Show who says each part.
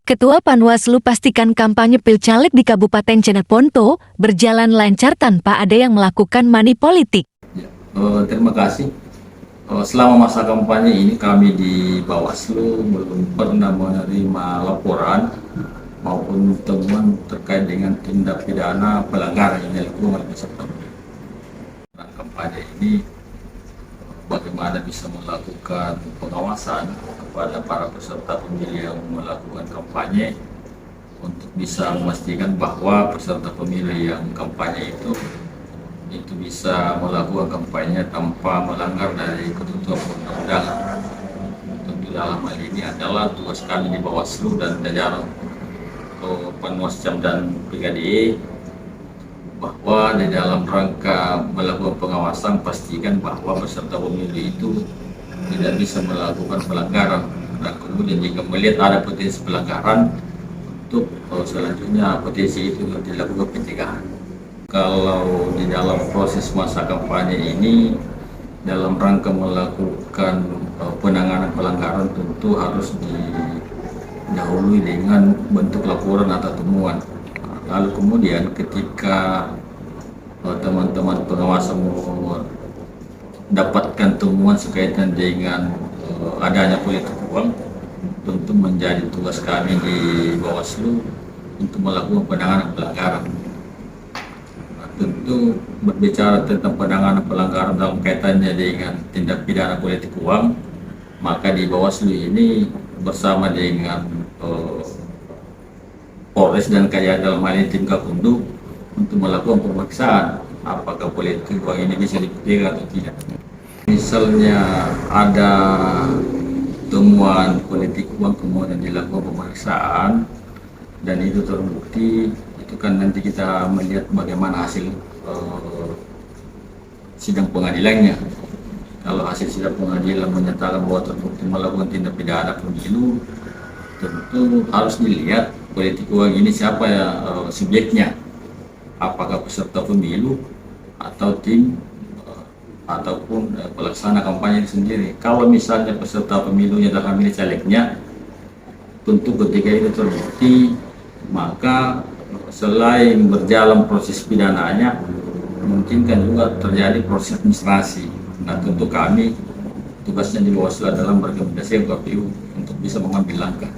Speaker 1: Ketua Panwaslu pastikan kampanye Pilcaleg di Kabupaten Jeneponto berjalan lancar tanpa ada yang melakukan money politik.
Speaker 2: Terima kasih. Selama masa kampanye ini kami di Bawaslu belum pernah menerima laporan maupun temuan terkait dengan tindak pidana pelanggaran yang dilakukan oleh peserta kampanye ini. Bagaimana bisa melakukan pengawasan kepada para peserta pemilu yang melakukan kampanye untuk bisa memastikan bahwa peserta pemilu yang kampanye itu bisa melakukan kampanye tanpa melanggar dari ketentuan perundang-undangan. Tentu dalam hal ini adalah tugas kami di Bawaslu dan jajaran Panwascam dan PKDE, bahwa di dalam rangka melakukan pengawasan pastikan bahwa peserta pemilu itu tidak bisa melakukan pelanggaran, dan kemudian jika melihat ada potensi pelanggaran untuk selanjutnya potensi itu dilakukan pencegahan. Kalau di dalam proses masa kampanye ini dalam rangka melakukan penanganan pelanggaran tentu harus didahului dengan bentuk laporan atau temuan. Lalu kemudian ketika teman-teman pengawas mendapatkan temuan sekaitan dengan adanya politik uang, tentu menjadi tugas kami di Bawaslu untuk melakukan penanganan pelanggaran. Nah, tentu berbicara tentang penanganan pelanggaran dalam kaitannya dengan tindak pidana politik uang, maka di Bawaslu ini bersama dengan Polres dan Kajari dalam hal ini tim Gakumdu untuk melakukan pemeriksaan apakah politik uang ini bisa dibuktikan atau tidak. Misalnya ada temuan politik uang kemudian dilakukan pemeriksaan dan itu terbukti, itu kan nanti kita melihat bagaimana hasil sidang pengadilannya. Kalau hasil sidang pengadilan menyatakan bahwa terbukti melakukan tindak pidana pemilu, tentu harus dilihat politik uang ini siapa ya subjeknya, apakah peserta pemilu atau tim ataupun pelaksana kampanye sendiri. Kalau misalnya peserta pemilunya dalam milih calegnya, tentu ketika itu terbukti, maka selain berjalan proses pidananya, mungkin kan juga terjadi proses administrasi. Nah, tentu kami tugasnya di Bawaslu adalah merekomendasi KPU untuk bisa mengambil langkah.